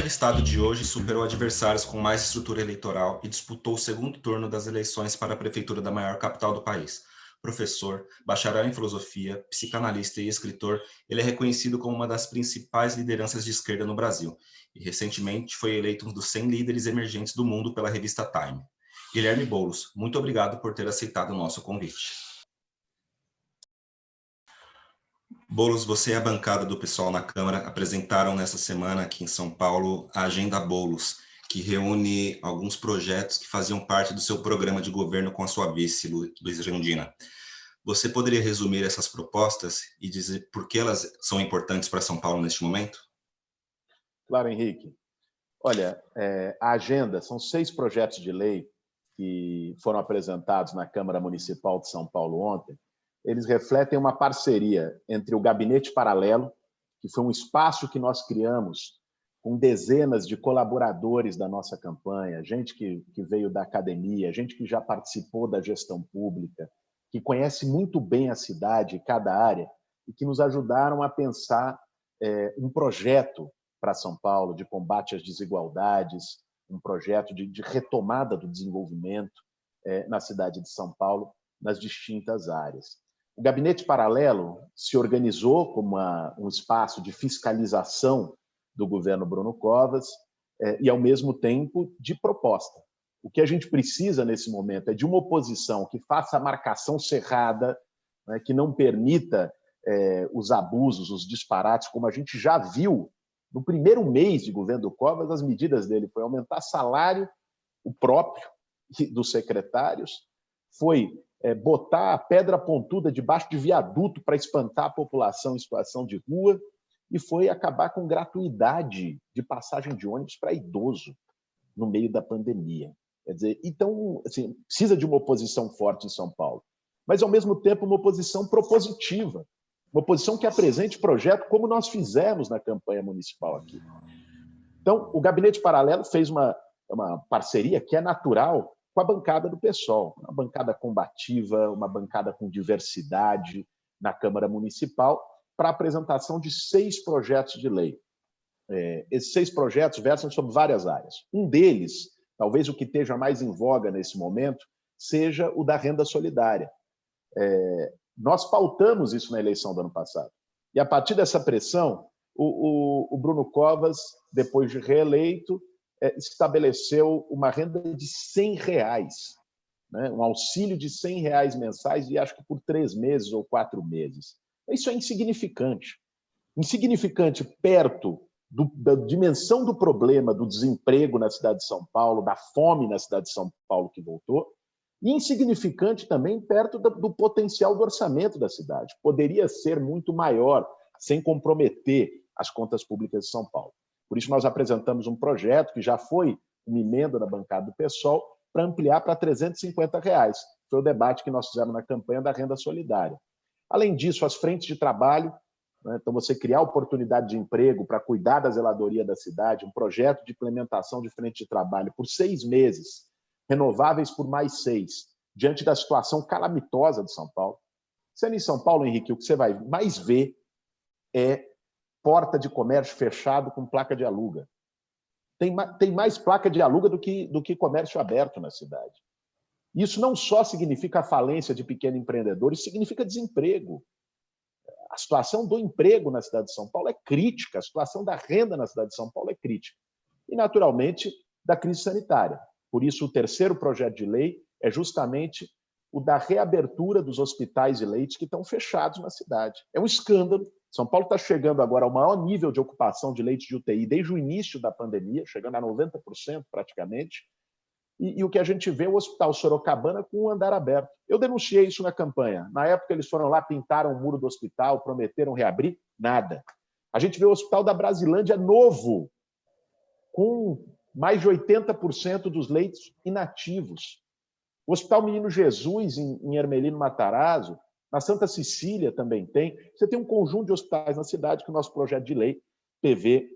entrevistado de hoje superou adversários com mais estrutura eleitoral e disputou o segundo turno das eleições para a prefeitura da maior capital do país. Professor, bacharel em filosofia, psicanalista e escritor, ele é reconhecido como uma das principais lideranças de esquerda no Brasil e recentemente foi eleito um dos 100 líderes emergentes do mundo pela revista Time. Guilherme Boulos, muito obrigado por ter aceitado o nosso convite. Boulos, você e a bancada do PSOL na Câmara apresentaram nessa semana aqui em São Paulo a Agenda Boulos, que reúne alguns projetos que faziam parte do seu programa de governo com a sua vice, Luiz Erundina. Você poderia resumir essas propostas e dizer por que elas são importantes para São Paulo neste momento? Claro, Henrique. Olha, a agenda são 6 projetos de lei que foram apresentados na Câmara Municipal de São Paulo ontem. Eles refletem uma parceria entre o Gabinete Paralelo, que foi um espaço que nós criamos com dezenas de colaboradores da nossa campanha, gente que veio da academia, gente que já participou da gestão pública, que conhece muito bem a cidade e cada área, e que nos ajudaram a pensar um projeto para São Paulo de combate às desigualdades, um projeto de retomada do desenvolvimento na cidade de São Paulo, nas distintas áreas. O Gabinete Paralelo se organizou como um espaço de fiscalização do governo Bruno Covas e, ao mesmo tempo, de proposta. O que a gente precisa nesse momento é de uma oposição que faça a marcação cerrada, né, que não permita os abusos, os disparates, como a gente já viu no primeiro mês de governo do Covas. As medidas dele foi aumentar salário, o próprio, dos secretários, foi botar a pedra pontuda debaixo de viaduto para espantar a população em situação de rua, e foi acabar com gratuidade de passagem de ônibus para idoso no meio da pandemia. Quer dizer, então, assim, precisa de uma oposição forte em São Paulo, mas, ao mesmo tempo, uma oposição propositiva, uma oposição que apresente projeto como nós fizemos na campanha municipal aqui. Então, o Gabinete Paralelo fez uma parceria que é natural com a bancada do PSOL, uma bancada combativa, uma bancada com diversidade na Câmara Municipal, para a apresentação de 6 projetos de lei. Esses 6 projetos versam sobre várias áreas. Um deles, talvez o que esteja mais em voga nesse momento, seja o da renda solidária. Nós pautamos isso na eleição do ano passado. E, a partir dessa pressão, o Bruno Covas, depois de reeleito, estabeleceu uma renda de R$100, né? Um auxílio de R$100 mensais, e acho que por 3 meses ou 4 meses. Isso é insignificante. Insignificante perto da dimensão do problema do desemprego na cidade de São Paulo, da fome na cidade de São Paulo que voltou, e insignificante também perto do potencial do orçamento da cidade. Poderia ser muito maior, sem comprometer as contas públicas de São Paulo. Por isso, nós apresentamos um projeto que já foi uma emenda da bancada do PSOL para ampliar para R$350. Foi o debate que nós fizemos na campanha da renda solidária. Além disso, as frentes de trabalho, né? Então, você criar oportunidade de emprego para cuidar da zeladoria da cidade, um projeto de implementação de frente de trabalho por 6 meses, renováveis por mais 6, diante da situação calamitosa de São Paulo. Sendo em São Paulo, Henrique, o que você vai mais ver é porta de comércio fechado com placa de aluga. Tem mais placa de aluga do que comércio aberto na cidade. Isso não só significa a falência de pequenos empreendedores, significa desemprego. A situação do emprego na cidade de São Paulo é crítica, a situação da renda na cidade de São Paulo é crítica. E, naturalmente, da crise sanitária. Por isso, o terceiro projeto de lei é justamente o da reabertura dos hospitais e leitos que estão fechados na cidade. É um escândalo. São Paulo está chegando agora ao maior nível de ocupação de leitos de UTI desde o início da pandemia, chegando a 90% praticamente. E o que a gente vê é o Hospital Sorocabana com um andar aberto. Eu denunciei isso na campanha. Na época, eles foram lá, pintaram o muro do hospital, prometeram reabrir, nada. A gente vê o Hospital da Brasilândia novo, com mais de 80% dos leitos inativos. O Hospital Menino Jesus, em Hermelino Matarazzo, na Santa Cecília também tem. Você tem um conjunto de hospitais na cidade que o nosso projeto de lei prevê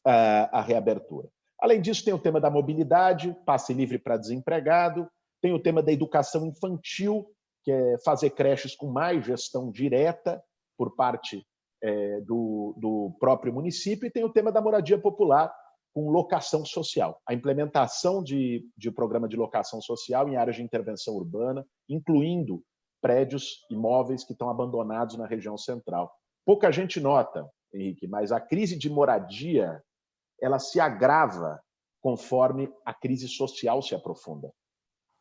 a reabertura. Além disso, tem o tema da mobilidade, passe livre para desempregado, tem o tema da educação infantil, que é fazer creches com mais gestão direta por parte do próprio município, e tem o tema da moradia popular, com locação social, a implementação de programa de locação social em áreas de intervenção urbana, incluindo prédios, imóveis que estão abandonados na região central. Pouca gente nota, Henrique, mas a crise de moradia ela se agrava conforme a crise social se aprofunda.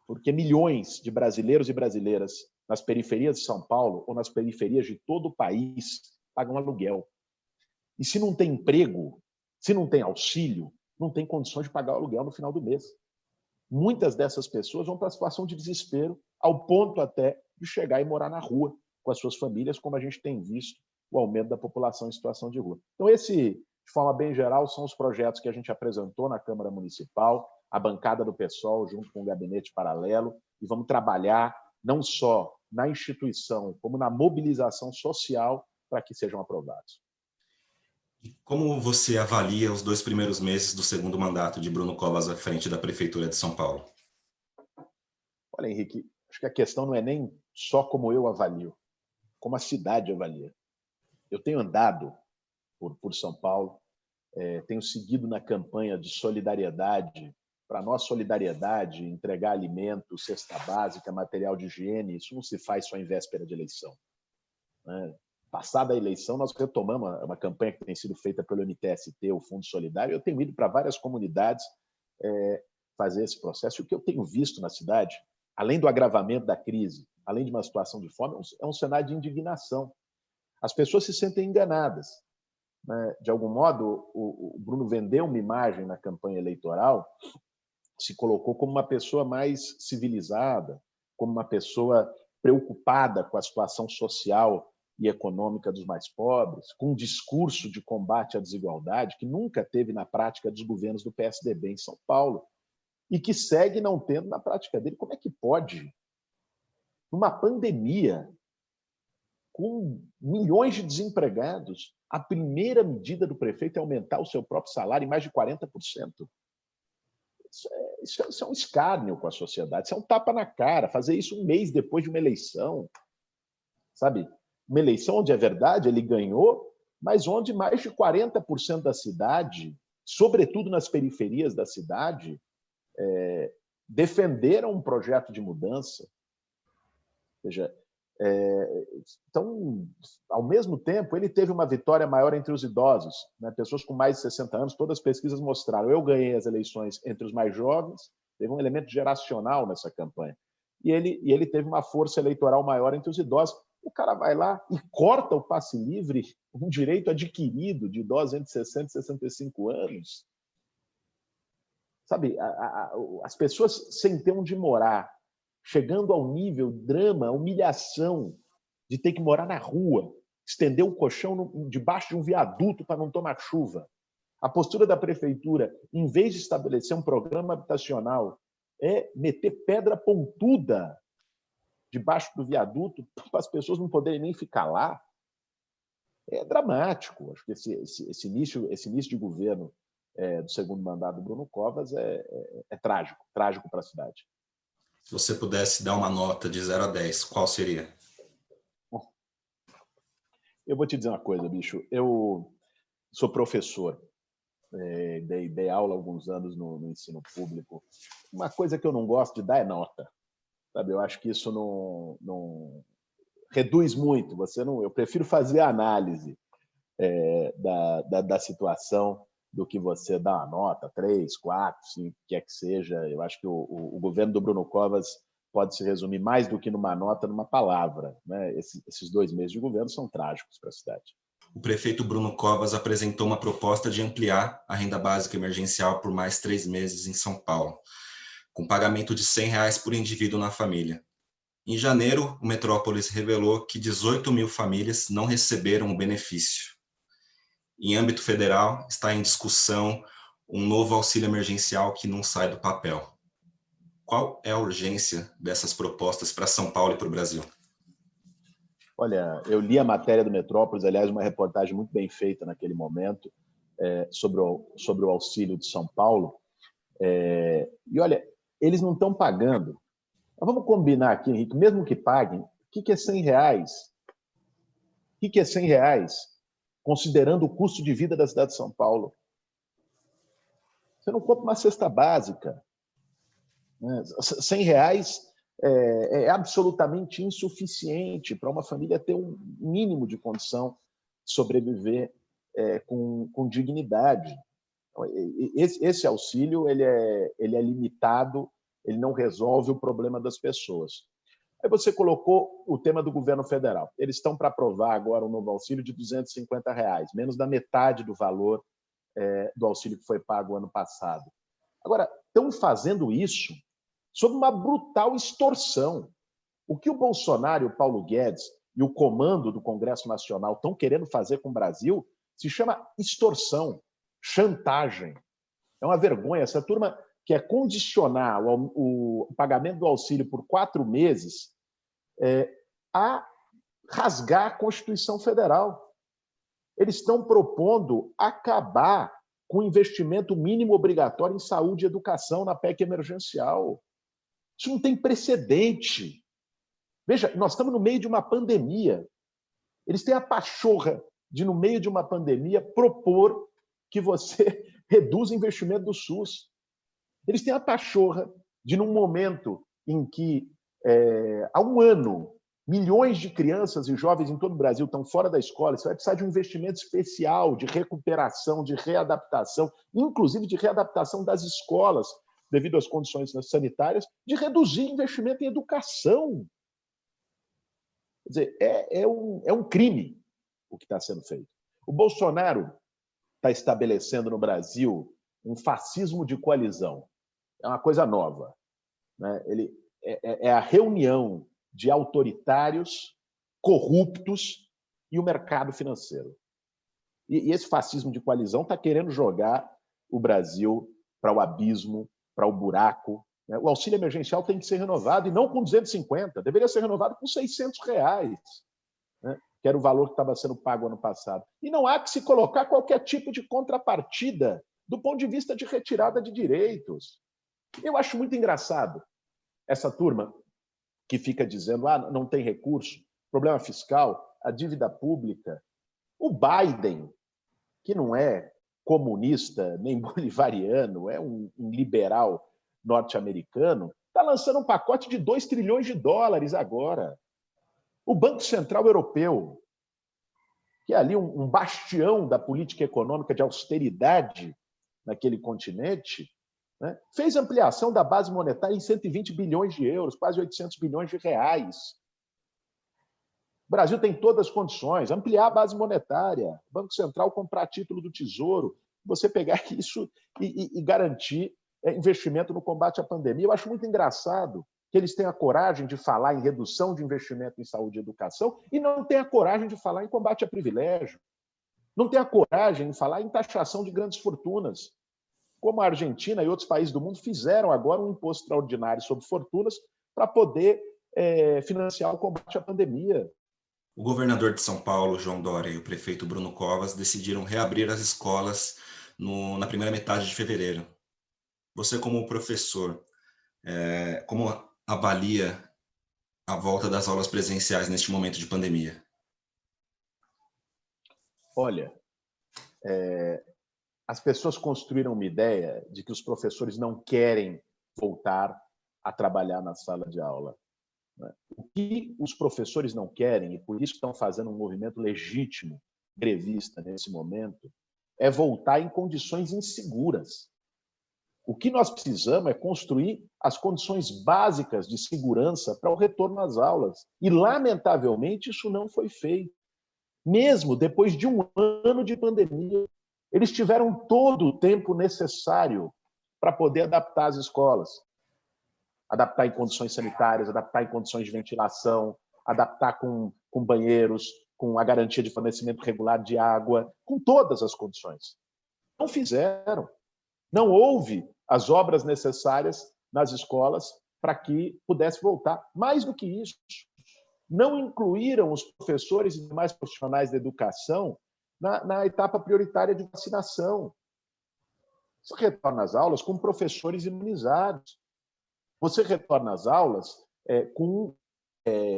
Porque milhões de brasileiros e brasileiras nas periferias de São Paulo ou nas periferias de todo o país pagam aluguel. E se não tem emprego, se não tem auxílio, não tem condições de pagar o aluguel no final do mês. Muitas dessas pessoas vão para a situação de desespero, ao ponto até de chegar e morar na rua com as suas famílias, como a gente tem visto o aumento da população em situação de rua. Então, de forma bem geral, são os projetos que a gente apresentou na Câmara Municipal, a bancada do PSOL, junto com o gabinete paralelo, e vamos trabalhar não só na instituição, como na mobilização social para que sejam aprovados. E como você avalia os 2 primeiros meses do segundo mandato de Bruno Covas à frente da Prefeitura de São Paulo? Olha, Henrique, acho que a questão não é nem só como eu avalio, como a cidade avalia. Eu tenho andado por São Paulo, tenho seguido na campanha de solidariedade. Para nós, solidariedade, entregar alimento, cesta básica, material de higiene, isso não se faz só em véspera de eleição. Passada a eleição, nós retomamos uma campanha que tem sido feita pelo MTST, o Fundo Solidário. Eu tenho ido para várias comunidades fazer esse processo. E o que eu tenho visto na cidade, além do agravamento da crise, além de uma situação de fome, é um cenário de indignação. As pessoas se sentem enganadas. De algum modo, o Bruno vendeu uma imagem na campanha eleitoral, se colocou como uma pessoa mais civilizada, como uma pessoa preocupada com a situação social e econômica dos mais pobres, com um discurso de combate à desigualdade que nunca teve na prática dos governos do PSDB em São Paulo e que segue não tendo na prática dele. Como é que pode, numa pandemia, com milhões de desempregados, a primeira medida do prefeito é aumentar o seu próprio salário em mais de 40%? Isso é um escárnio com a sociedade, isso é um tapa na cara, fazer isso um mês depois de uma eleição. Sabe? Uma eleição onde é verdade, ele ganhou, mas onde mais de 40% da cidade, sobretudo nas periferias da cidade, defenderam um projeto de mudança. Ou seja, então, ao mesmo tempo, ele teve uma vitória maior entre os idosos, pessoas com mais de 60 anos, todas as pesquisas mostraram. Eu ganhei as eleições entre os mais jovens, teve um elemento geracional nessa campanha. E ele teve uma força eleitoral maior entre os idosos. O cara vai lá e corta o passe livre, um direito adquirido de idosos entre 60 e 65 anos. Sabe, as pessoas sem ter onde morar, chegando ao nível drama, humilhação de ter que morar na rua, estender um colchão debaixo de um viaduto para não tomar chuva. A postura da prefeitura, em vez de estabelecer um programa habitacional, é meter pedra pontuda debaixo do viaduto para as pessoas não poderem nem ficar lá. É dramático. Acho que esse início de governo do segundo mandato do Bruno Covas é trágico para a cidade. Se você pudesse dar uma nota de 0 a 10, qual seria? Eu vou te dizer uma coisa, bicho. Eu sou professor, dei aula há alguns anos no ensino público. Uma coisa que eu não gosto de dar é nota. Sabe? Eu acho que isso não reduz muito. Eu prefiro fazer a análise da situação do que você dar uma nota, 3, 4, 5, quer que seja. Eu acho que o governo do Bruno Covas pode se resumir mais do que numa nota, numa palavra. Esses 2 meses de governo são trágicos para a cidade. O prefeito Bruno Covas apresentou uma proposta de ampliar a renda básica emergencial por mais 3 meses em São Paulo, com pagamento de R$100 por indivíduo na família. Em janeiro, o Metrópolis revelou que 18 mil famílias não receberam o benefício. Em âmbito federal, está em discussão um novo auxílio emergencial que não sai do papel. Qual é a urgência dessas propostas para São Paulo e para o Brasil? Olha, eu li a matéria do Metrópolis, aliás, uma reportagem muito bem feita naquele momento, sobre o auxílio de São Paulo. E olha, eles não estão pagando. Mas vamos combinar aqui, Henrique, mesmo que paguem, o que é R$100? O que é R$100, considerando o custo de vida da cidade de São Paulo? Você não compra uma cesta básica. Né? R$ 100 é absolutamente insuficiente para uma família ter um mínimo de condição de sobreviver com dignidade. Esse auxílio ele é limitado, ele não resolve o problema das pessoas. Aí você colocou o tema do governo federal. Eles estão para aprovar agora um novo auxílio de R$ 250, menos da metade do valor do auxílio que foi pago ano passado. Agora, estão fazendo isso sob uma brutal extorsão. O que o Bolsonaro, o Paulo Guedes e o comando do Congresso Nacional estão querendo fazer com o Brasil se chama extorsão, chantagem. É uma vergonha. Essa turma quer condicionar o pagamento do auxílio por 4 meses a rasgar a Constituição Federal. Eles estão propondo acabar com o investimento mínimo obrigatório em saúde e educação na PEC emergencial. Isso não tem precedente. Veja, nós estamos no meio de uma pandemia. Eles têm a pachorra de, no meio de uma pandemia, propor que você reduza o investimento do SUS. Eles têm a pachorra de, num momento em que, há um ano, milhões de crianças e jovens em todo o Brasil estão fora da escola, você vai precisar de um investimento especial de recuperação, de readaptação, inclusive de readaptação das escolas, devido às condições sanitárias, de reduzir investimento em educação. Quer dizer, é um crime o que está sendo feito. O Bolsonaro está estabelecendo no Brasil um fascismo de coalizão. É uma coisa nova. Né? Ele é a reunião de autoritários, corruptos e o mercado financeiro. E esse fascismo de coalizão está querendo jogar o Brasil para o abismo, para o buraco. Né? O auxílio emergencial tem que ser renovado, e não com 250, deveria ser renovado com R$ 600, né? Que era o valor que estava sendo pago ano passado. E não há que se colocar qualquer tipo de contrapartida do ponto de vista de retirada de direitos. Eu acho muito engraçado essa turma que fica dizendo não tem recurso, problema fiscal, a dívida pública. O Biden, que não é comunista nem bolivariano, é um liberal norte-americano, está lançando um pacote de US$ 2 trilhões agora. O Banco Central Europeu, que é ali um bastião da política econômica de austeridade naquele continente, né, fez ampliação da base monetária em 120 bilhões de euros, quase 800 bilhões de reais. O Brasil tem todas as condições, ampliar a base monetária, o Banco Central comprar título do Tesouro, você pegar isso e garantir investimento no combate à pandemia. Eu acho muito engraçado que eles tenham a coragem de falar em redução de investimento em saúde e educação e não tenham a coragem de falar em combate a privilégio, não tenham a coragem de falar em taxação de grandes fortunas, como a Argentina e outros países do mundo fizeram agora um imposto extraordinário sobre fortunas para poder financiar o combate à pandemia. O governador de São Paulo, João Dória, e o prefeito Bruno Covas decidiram reabrir as escolas na primeira metade de fevereiro. Você, como professor, como avalia a volta das aulas presenciais neste momento de pandemia? Olha, as pessoas construíram uma ideia de que os professores não querem voltar a trabalhar na sala de aula. O que os professores não querem, e por isso estão fazendo um movimento legítimo, grevista nesse momento, é voltar em condições inseguras. O que nós precisamos é construir as condições básicas de segurança para o retorno às aulas. E, lamentavelmente, isso não foi feito. Mesmo depois de um ano de pandemia, eles tiveram todo o tempo necessário para poder adaptar as escolas. Adaptar em condições sanitárias, adaptar em condições de ventilação, adaptar com banheiros, com a garantia de fornecimento regular de água, com todas as condições. Não fizeram. Não houve as obras necessárias nas escolas para que pudesse voltar. Mais do que isso, não incluíram os professores e demais profissionais da educação na etapa prioritária de vacinação. Você retorna às aulas com professores imunizados. Você retorna às aulas com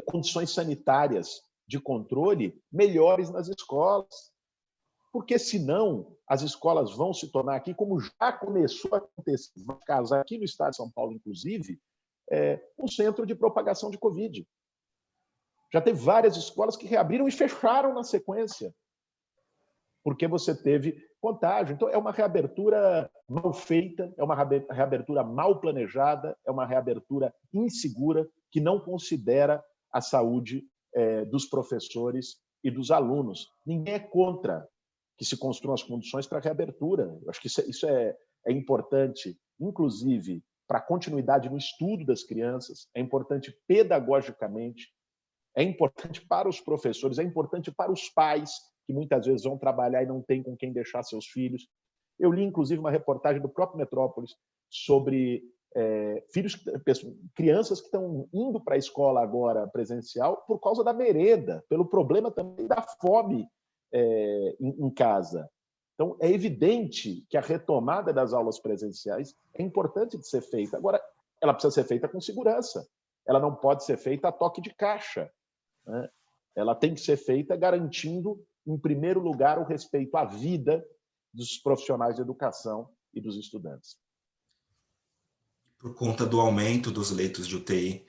condições sanitárias de controle melhores nas escolas. porque senão as escolas vão se tornar aqui, como já começou a acontecer, no caso aqui no estado de São Paulo, inclusive, um centro de propagação de Covid. Já teve várias escolas que reabriram e fecharam na sequência, porque você teve contágio. Então, é uma reabertura mal feita, é uma reabertura mal planejada, é uma reabertura insegura, que não considera a saúde dos professores e dos alunos. Ninguém é contra que se construam as condições para a reabertura. Eu acho que isso é importante, inclusive, para a continuidade no estudo das crianças, é importante pedagogicamente, é importante para os professores, é importante para os pais, que muitas vezes vão trabalhar e não têm com quem deixar seus filhos. Eu li, inclusive, uma reportagem do próprio Metrópolis sobre crianças que estão indo para a escola agora presencial por causa da merenda, pelo problema também da fome em casa. Então, é evidente que a retomada das aulas presenciais é importante de ser feita. Agora, ela precisa ser feita com segurança. Ela não pode ser feita a toque de caixa, né? Ela tem que ser feita garantindo, em primeiro lugar, o respeito à vida dos profissionais de educação e dos estudantes. Por conta do aumento dos leitos de UTI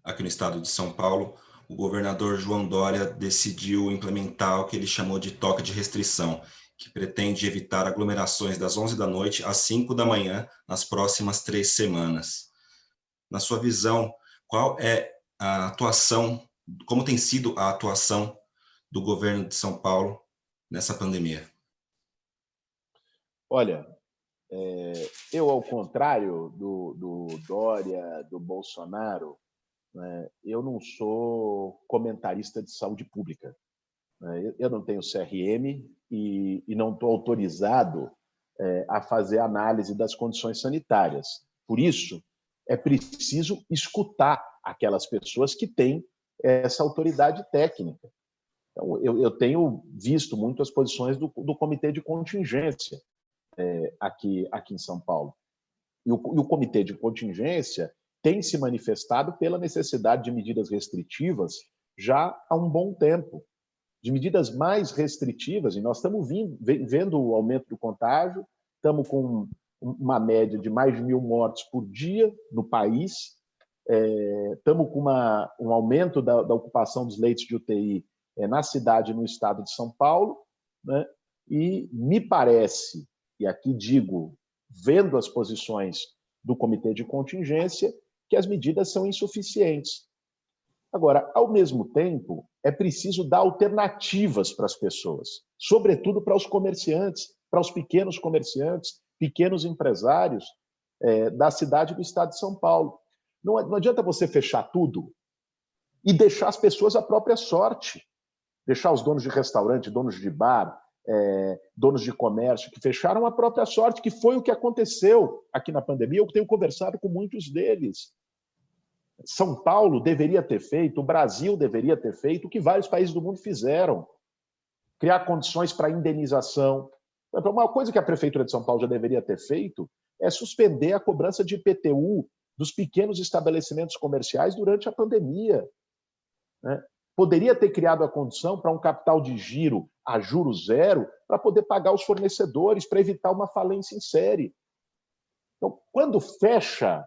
aqui no estado de São Paulo, o governador João Dória decidiu implementar o que ele chamou de toque de restrição, que pretende evitar aglomerações das 11 da noite às 5 da manhã nas próximas 3 semanas. Na sua visão, qual é a atuação, como tem sido a atuação do governo de São Paulo nessa pandemia? Olha, eu, ao contrário do Dória, do Bolsonaro, né, eu não sou comentarista de saúde pública. Né? Eu não tenho CRM e não estou autorizado a fazer análise das condições sanitárias. Por isso, é preciso escutar aquelas pessoas que têm essa autoridade técnica. Então, eu tenho visto muito as posições do comitê de contingência aqui em São Paulo. E o comitê de contingência tem se manifestado pela necessidade de medidas restritivas já há um bom tempo, de medidas mais restritivas, e nós estamos vendo o aumento do contágio, estamos com uma média de mais de 1.000 mortes por dia no país, estamos com um aumento da ocupação dos leitos de UTI na cidade e no estado de São Paulo, né? E me parece, e aqui digo, vendo as posições do comitê de contingência, que as medidas são insuficientes. Agora, ao mesmo tempo, é preciso dar alternativas para as pessoas, sobretudo para os comerciantes, para os pequenos comerciantes, pequenos empresários da cidade e do estado de São Paulo. Não adianta você fechar tudo e deixar as pessoas à própria sorte, deixar os donos de restaurante, donos de bar, donos de comércio que fecharam a própria sorte, que foi o que aconteceu aqui na pandemia. Eu tenho conversado com muitos deles. São Paulo deveria ter feito, o Brasil deveria ter feito o que vários países do mundo fizeram, criar condições para indenização. Uma coisa que a Prefeitura de São Paulo já deveria ter feito é suspender a cobrança de IPTU dos pequenos estabelecimentos comerciais durante a pandemia, né? Poderia ter criado a condição para um capital de giro a juros zero para poder pagar os fornecedores, para evitar uma falência em série. Então, quando fecha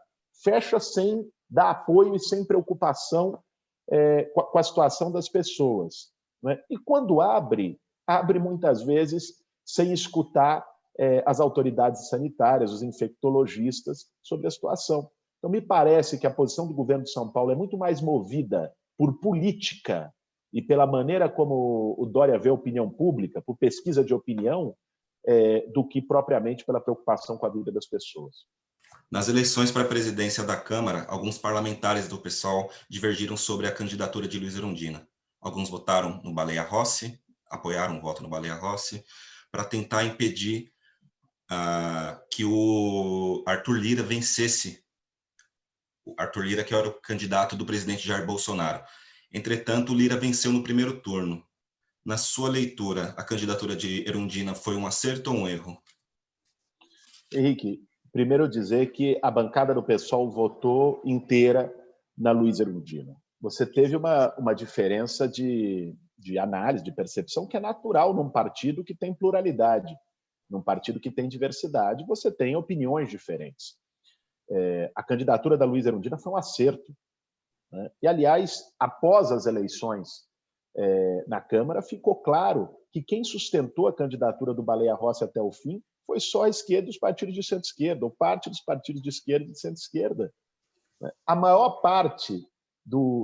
sem dar apoio e sem preocupação com a situação das pessoas, né? E quando abre muitas vezes sem escutar as autoridades sanitárias, os infectologistas, sobre a situação. Então, me parece que a posição do governo de São Paulo é muito mais movida por política e pela maneira como o Dória vê a opinião pública, por pesquisa de opinião, do que propriamente pela preocupação com a vida das pessoas. Nas eleições para a presidência da Câmara, alguns parlamentares do PSOL divergiram sobre a candidatura de Luiz Erundina. Alguns votaram no Baleia Rossi, apoiaram o voto no Baleia Rossi, para tentar impedir que o Arthur Lira vencesse. O Arthur Lira, que era o candidato do presidente Jair Bolsonaro. Entretanto, o Lira venceu no primeiro turno. Na sua leitura, a candidatura de Erundina foi um acerto ou um erro? Henrique, primeiro dizer que a bancada do PSOL votou inteira na Luiz Erundina. Você teve uma diferença de de análise, de percepção, que é natural num partido que tem pluralidade. Num partido que tem diversidade, você tem opiniões diferentes. A candidatura da Luísa Erundina foi um acerto, né? E, aliás, após as eleições na Câmara, ficou claro que quem sustentou a candidatura do Baleia Rossi até o fim foi só a esquerda e os partidos de centro-esquerda, ou parte dos partidos de esquerda e de centro-esquerda. A maior parte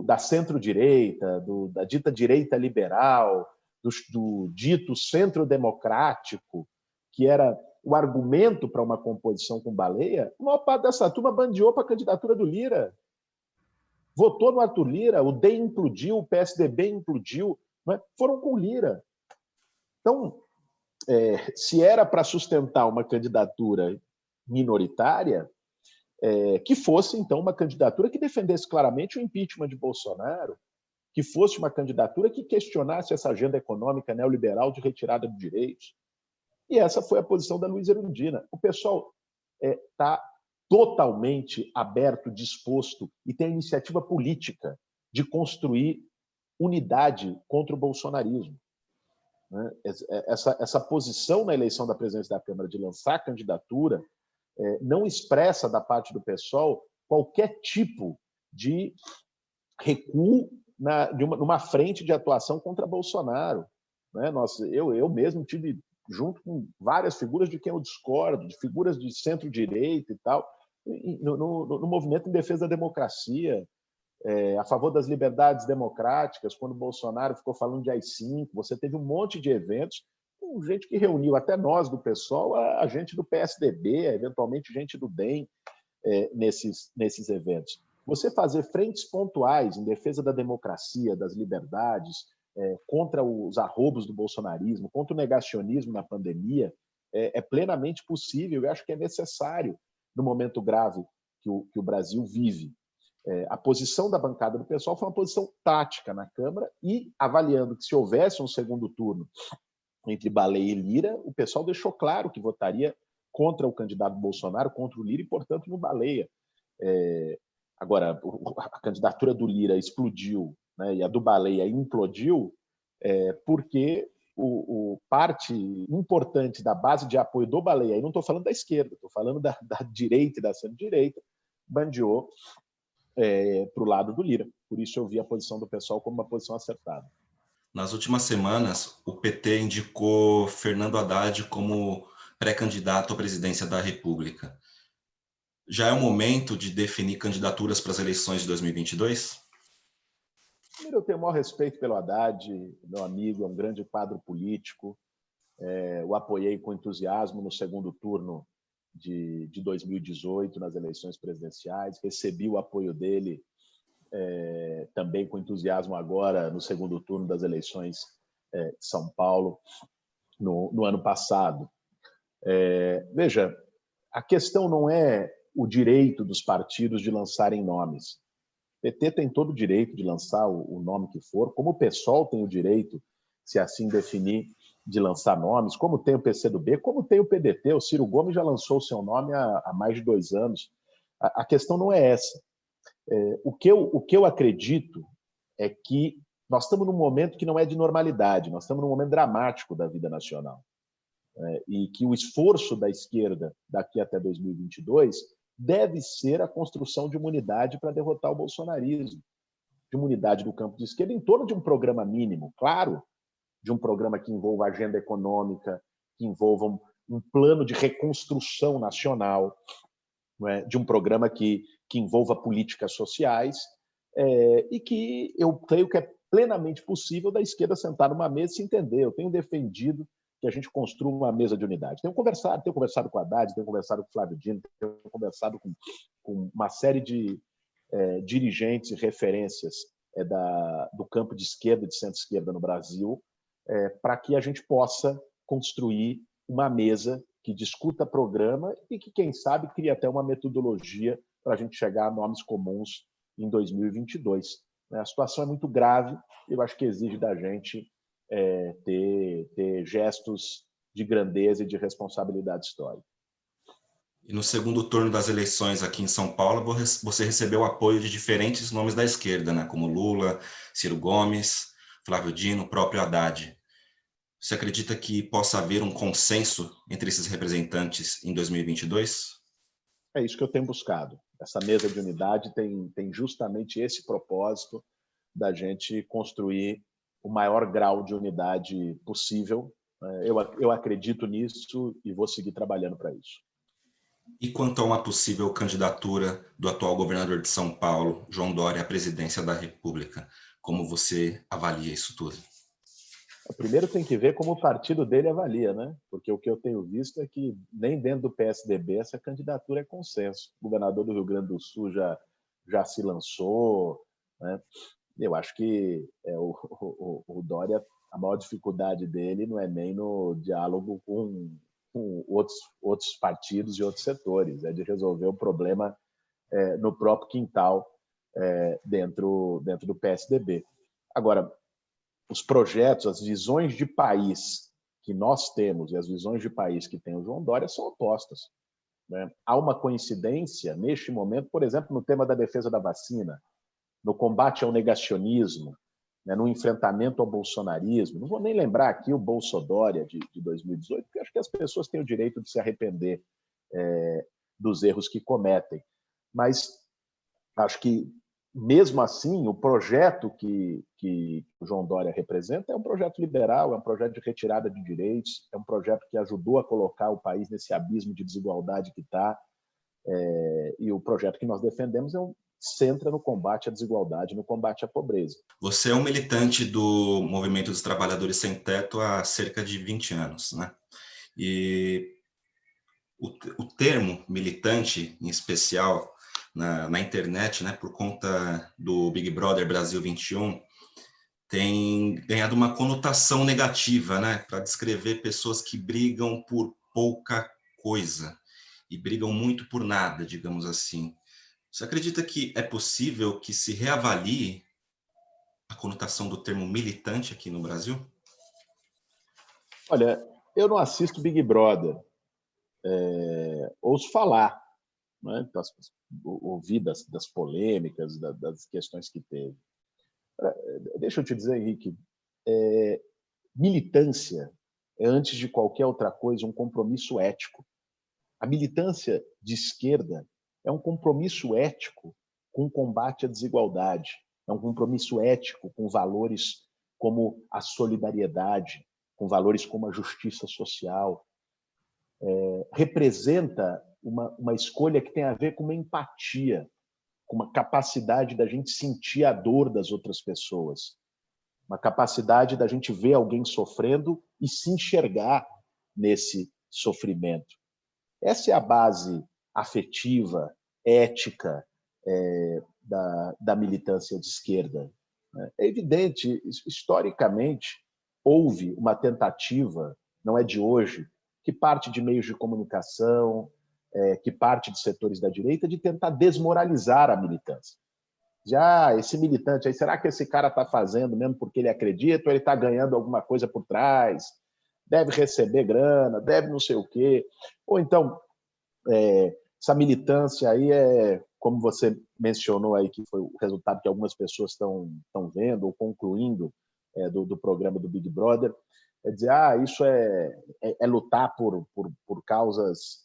da centro-direita, da dita direita liberal, do dito centro-democrático, que era o argumento para uma composição com Baleia, a maior parte dessa turma bandeou para a candidatura do Lira. Votou no Arthur Lira, o DEM implodiu, o PSDB implodiu, né? Foram com Lira. Então, se era para sustentar uma candidatura minoritária, que fosse, então, uma candidatura que defendesse claramente o impeachment de Bolsonaro, que fosse uma candidatura que questionasse essa agenda econômica neoliberal de retirada de direitos. E essa foi a posição da Luísa Erundina. O pessoal está totalmente aberto, disposto e tem a iniciativa política de construir unidade contra o bolsonarismo. Essa posição na eleição da presidência da Câmara de lançar candidatura não expressa da parte do PSOL qualquer tipo de recuo numa frente de atuação contra Bolsonaro. Eu mesmo tive, junto com várias figuras de quem eu discordo, de figuras de centro-direita e tal, no movimento em defesa da democracia, a favor das liberdades democráticas, quando Bolsonaro ficou falando de AI-5, você teve um monte de eventos com gente que reuniu, até nós do PSOL, a gente do PSDB, eventualmente gente do DEM, nesses eventos. Você fazer frentes pontuais em defesa da democracia, das liberdades, contra os arroubos do bolsonarismo, contra o negacionismo na pandemia, é plenamente possível e acho que é necessário no momento grave que o Brasil vive. A posição da bancada do PSOL foi uma posição tática na Câmara e, avaliando que se houvesse um segundo turno entre Baleia e Lira, o pessoal deixou claro que votaria contra o candidato Bolsonaro, contra o Lira e, portanto, no Baleia. Agora, a candidatura do Lira explodiu, né, e a do Baleia implodiu, porque parte importante da base de apoio do Baleia, e não estou falando da esquerda, estou falando da direita e da centro-direita, bandeou para o lado do Lira. Por isso eu vi a posição do pessoal como uma posição acertada. Nas últimas semanas, o PT indicou Fernando Haddad como pré-candidato à presidência da República. Já é o momento de definir candidaturas para as eleições de 2022? Primeiro, eu tenho o maior respeito pelo Haddad, meu amigo, é um grande quadro político. O apoiei com entusiasmo no segundo turno de 2018, nas eleições presidenciais. Recebi o apoio dele também com entusiasmo agora no segundo turno das eleições de São Paulo, no ano passado. Veja, a questão não é o direito dos partidos de lançarem nomes. O PT tem todo o direito de lançar o nome que for, como o PSOL tem o direito, se assim definir, de lançar nomes, como tem o PCdoB, como tem o PDT. O Ciro Gomes já lançou o seu nome há mais de 2 anos. A questão não é essa. O que eu acredito é que nós estamos num momento que não é de normalidade, nós estamos num momento dramático da vida nacional. E que o esforço da esquerda daqui até 2022 deve ser a construção de uma unidade para derrotar o bolsonarismo, de uma unidade do campo de esquerda em torno de um programa mínimo, claro, de um programa que envolva agenda econômica, que envolva um plano de reconstrução nacional, de um programa que envolva políticas sociais, e que eu creio que é plenamente possível da esquerda sentar numa mesa e se entender. Eu tenho defendido que a gente construa uma mesa de unidade. Tenho conversado com o Haddad, tenho conversado com o Flávio Dino, tenho conversado com uma série de dirigentes e referências do campo de esquerda e de centro-esquerda no Brasil, para que a gente possa construir uma mesa que discuta programa e que, quem sabe, crie até uma metodologia para a gente chegar a nomes comuns em 2022. A situação é muito grave e eu acho que exige da gente ter gestos de grandeza e de responsabilidade histórica. E no segundo turno das eleições aqui em São Paulo, você recebeu apoio de diferentes nomes da esquerda, né, como Lula, Ciro Gomes. Flávio Dino, o próprio Haddad. Você acredita que possa haver um consenso entre esses representantes em 2022? É isso que eu tenho buscado. Essa mesa de unidade tem justamente esse propósito da gente construir o maior grau de unidade possível. Eu acredito nisso e vou seguir trabalhando para isso. E quanto a uma possível candidatura do atual governador de São Paulo, João Dória, à presidência da República, como você avalia isso tudo? Primeiro tem que ver como o partido dele avalia, né? Porque o que eu tenho visto é que nem dentro do PSDB essa candidatura é consenso. O governador do Rio Grande do Sul já se lançou, né? Eu acho que o Dória, a maior dificuldade dele não é nem no diálogo com outros partidos e outros setores, é de resolver o problema no próprio quintal dentro do PSDB. Agora, os projetos, as visões de país que nós temos e as visões de país que tem o João Dória são opostas, né? Há uma coincidência neste momento, por exemplo, no tema da defesa da vacina, no combate ao negacionismo, né, no enfrentamento ao bolsonarismo. Não vou nem lembrar aqui o Bolsodória de 2018, porque acho que as pessoas têm o direito de se arrepender dos erros que cometem. Mas acho que, mesmo assim, o projeto que o João Dória representa é um projeto liberal, é um projeto de retirada de direitos, é um projeto que ajudou a colocar o país nesse abismo de desigualdade que está, e o projeto que nós defendemos centra no combate à desigualdade, no combate à pobreza. Você é um militante do Movimento dos Trabalhadores Sem Teto há cerca de 20 anos, né? E o termo militante, em especial na internet, né, por conta do Big Brother Brasil 21, tem ganhado uma conotação negativa, né, para descrever pessoas que brigam por pouca coisa e brigam muito por nada, digamos assim. Você acredita que é possível que se reavalie a conotação do termo militante aqui no Brasil? Olha, eu não assisto Big Brother, ouço falar, né? Ouvi das polêmicas, das questões que teve. Deixa eu te dizer, Henrique, militância é, antes de qualquer outra coisa, um compromisso ético. A militância de esquerda é um compromisso ético com o combate à desigualdade, é um compromisso ético com valores como a solidariedade, com valores como a justiça social. Representa uma escolha que tem a ver com uma empatia, com uma capacidade da gente sentir a dor das outras pessoas, uma capacidade da gente ver alguém sofrendo e se enxergar nesse sofrimento. Essa é a base afetiva, ética da militância de esquerda. É evidente, historicamente, houve uma tentativa, não é de hoje, que parte de meios de comunicação, que parte de setores da direita, de tentar desmoralizar a militância. Já esse militante aí, será que esse cara está fazendo mesmo porque ele acredita ou ele está ganhando alguma coisa por trás? Deve receber grana, deve não sei o quê. Ou então, essa militância aí como você mencionou aí, que foi o resultado que algumas pessoas estão vendo ou concluindo do programa do Big Brother, é dizer, isso é lutar por causas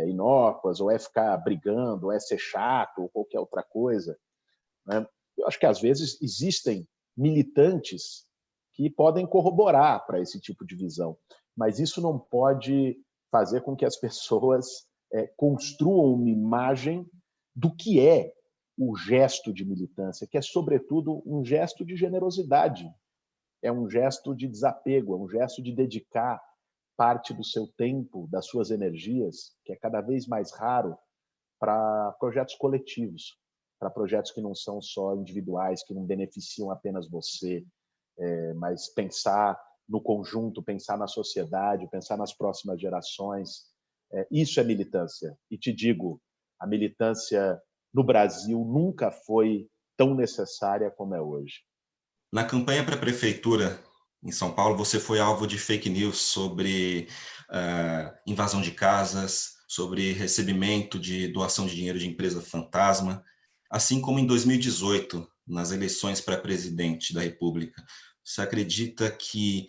inócuas, ou é ficar brigando, ou é ser chato, ou qualquer outra coisa, né? Eu acho que, às vezes, existem militantes que podem corroborar para esse tipo de visão, mas isso não pode fazer com que as pessoas construam uma imagem do que é o gesto de militância, que é, sobretudo, um gesto de generosidade, é um gesto de desapego, é um gesto de dedicar parte do seu tempo, das suas energias, que é cada vez mais raro, para projetos coletivos, para projetos que não são só individuais, que não beneficiam apenas você, mas pensar no conjunto, pensar na sociedade, pensar nas próximas gerações. Isso é militância. E te digo, a militância no Brasil nunca foi tão necessária como é hoje. Na campanha para a prefeitura em São Paulo, você foi alvo de fake news sobre invasão de casas, sobre recebimento de doação de dinheiro de empresa fantasma, assim como em 2018, nas eleições para presidente da República. Você acredita que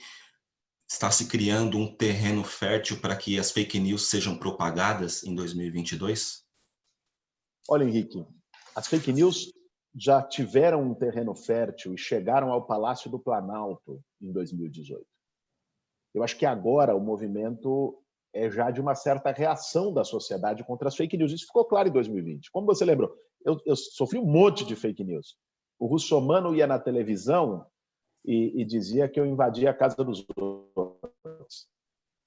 está se criando um terreno fértil para que as fake news sejam propagadas em 2022? Olha, Henrique, as fake news já tiveram um terreno fértil e chegaram ao Palácio do Planalto em 2018. Eu acho que agora o movimento é já de uma certa reação da sociedade contra as fake news. Isso ficou claro em 2020. Como você lembrou, eu sofri um monte de fake news. O Russomano ia na televisão e dizia que eu invadia a casa dos outros.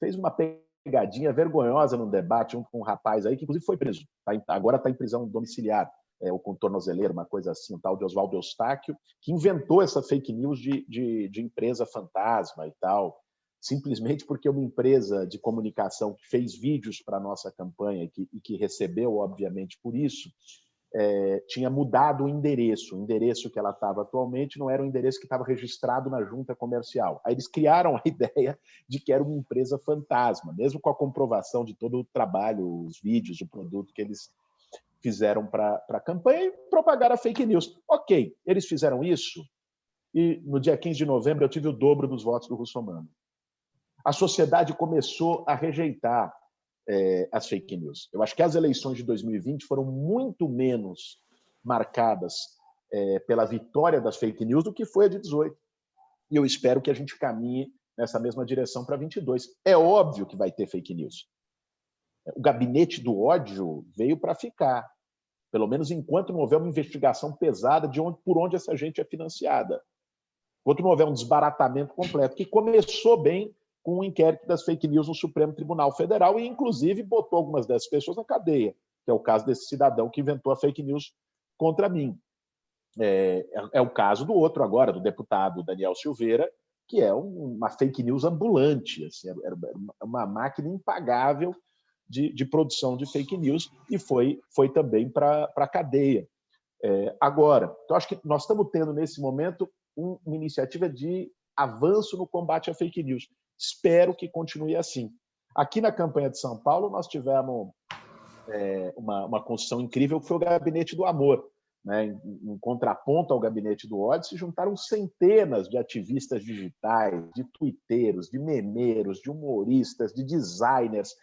Fez uma pegadinha vergonhosa num debate com um rapaz aí, que inclusive foi preso. Agora está em prisão domiciliar, ou com tornozeleiro, uma coisa assim, um tal de Oswaldo Eustáquio, que inventou essa fake news de empresa fantasma e tal, simplesmente porque uma empresa de comunicação que fez vídeos para a nossa campanha e que recebeu, obviamente, por isso, tinha mudado o endereço que ela estava atualmente não era o endereço que estava registrado na junta comercial. Aí eles criaram a ideia de que era uma empresa fantasma, mesmo com a comprovação de todo o trabalho, os vídeos, o produto que eles fizeram para a campanha e propagaram a fake news. Ok, eles fizeram isso e no dia 15 de novembro eu tive o dobro dos votos do Russomano. A sociedade começou a rejeitar as fake news. Eu acho que as eleições de 2020 foram muito menos marcadas pela vitória das fake news do que foi a de 18. E eu espero que a gente caminhe nessa mesma direção para 22. É óbvio que vai ter fake news. O gabinete do ódio veio para ficar, pelo menos enquanto não houver uma investigação pesada por onde essa gente é financiada. Enquanto não houver um desbaratamento completo, que começou bem com o inquérito das fake news no Supremo Tribunal Federal e, inclusive, botou algumas dessas pessoas na cadeia, que é o caso desse cidadão que inventou a fake news contra mim. É o caso do outro agora, do deputado Daniel Silveira, que é uma fake news ambulante, assim, era uma máquina impagável de produção de fake news e foi também para a cadeia. Agora, então acho que nós estamos tendo, nesse momento, uma iniciativa de avanço no combate à fake news. Espero que continue assim. Aqui na campanha de São Paulo, nós tivemos uma construção incrível, que foi o Gabinete do Amor. Né? Em contraponto ao Gabinete do Ódio, se juntaram centenas de ativistas digitais, de tuiteiros, de memeiros, de humoristas, de designers,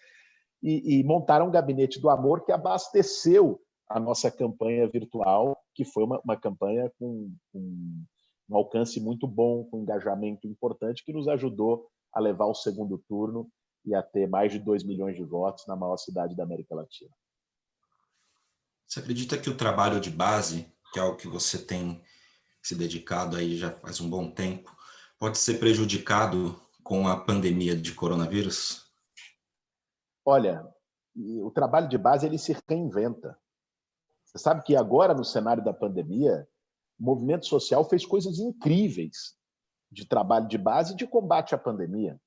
e montaram um Gabinete do Amor que abasteceu a nossa campanha virtual, que foi uma campanha com um alcance muito bom, com um engajamento importante, que nos ajudou a levar o segundo turno e a ter mais de 2 milhões de votos na maior cidade da América Latina. Você acredita que o trabalho de base, que é algo que você tem se dedicado aí já faz um bom tempo, pode ser prejudicado com a pandemia de coronavírus? Olha, o trabalho de base ele se reinventa. Você sabe que agora, no cenário da pandemia, o movimento social fez coisas incríveis de trabalho de base e de combate à pandemia.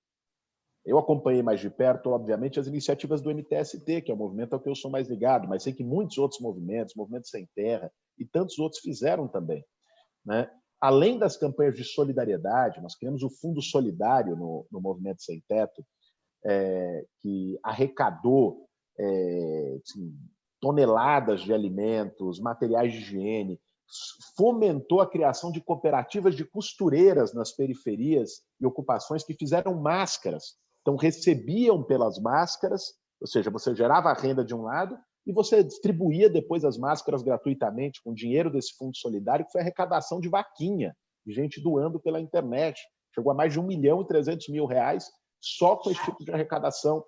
Eu acompanhei mais de perto, obviamente, as iniciativas do MTST, que é o movimento ao que eu sou mais ligado, mas sei que muitos outros movimentos, Movimento Sem Terra e tantos outros fizeram também. Né? Além das campanhas de solidariedade, nós criamos o Fundo Solidário no Movimento Sem Teto, que arrecadou assim, toneladas de alimentos, materiais de higiene, fomentou a criação de cooperativas de costureiras nas periferias e ocupações que fizeram máscaras. Então, recebiam pelas máscaras, ou seja, você gerava a renda de um lado e você distribuía depois as máscaras gratuitamente com dinheiro desse fundo solidário, que foi arrecadação de vaquinha, de gente doando pela internet. Chegou a mais de R$1.300.000 só com esse tipo de arrecadação.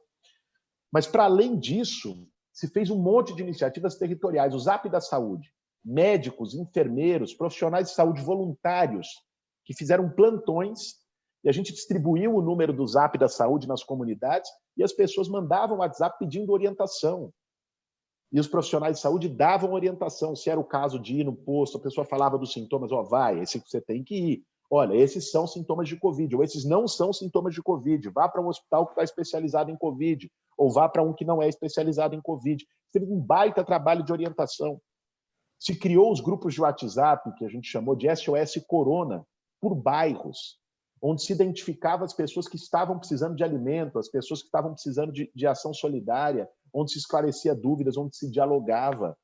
Mas, para além disso, se fez um monte de iniciativas territoriais. O Zap da Saúde, médicos, enfermeiros, profissionais de saúde voluntários que fizeram plantões e a gente distribuiu o número do Zap da Saúde nas comunidades e as pessoas mandavam WhatsApp pedindo orientação. E os profissionais de saúde davam orientação, se era o caso de ir no posto, a pessoa falava dos sintomas, vai, esse que você tem que ir. Olha, esses são sintomas de Covid, ou esses não são sintomas de Covid. Vá para um hospital que está especializado em Covid, ou vá para um que não é especializado em Covid. Teve um baita trabalho de orientação. Se criou os grupos de WhatsApp, que a gente chamou de SOS Corona, por bairros, onde se identificava as pessoas que estavam precisando de alimento, as pessoas que estavam precisando de ação solidária, onde se esclarecia dúvidas, onde se dialogava.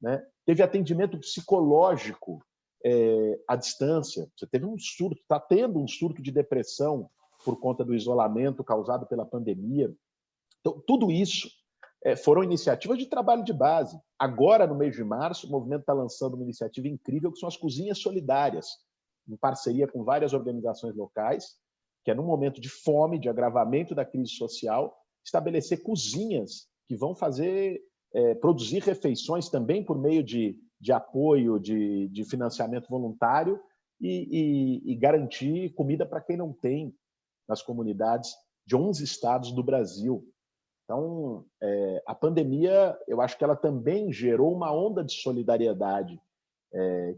Né? Teve atendimento psicológico à distância. Você teve um surto, está tendo um surto de depressão por conta do isolamento causado pela pandemia. Então, tudo isso foram iniciativas de trabalho de base. Agora, no mês de março, o movimento está lançando uma iniciativa incrível, que são as cozinhas solidárias, em parceria com várias organizações locais, que é num momento de fome, de agravamento da crise social, estabelecer cozinhas que vão produzir refeições também por meio de apoio, de financiamento voluntário e garantir comida para quem não tem nas comunidades de 11 estados do Brasil. Então, a pandemia, eu acho que ela também gerou uma onda de solidariedade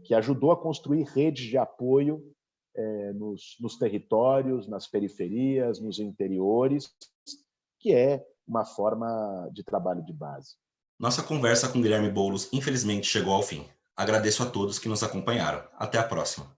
que ajudou a construir redes de apoio nos territórios, nas periferias, nos interiores, que é uma forma de trabalho de base. Nossa conversa com Guilherme Boulos, infelizmente, chegou ao fim. Agradeço a todos que nos acompanharam. Até a próxima.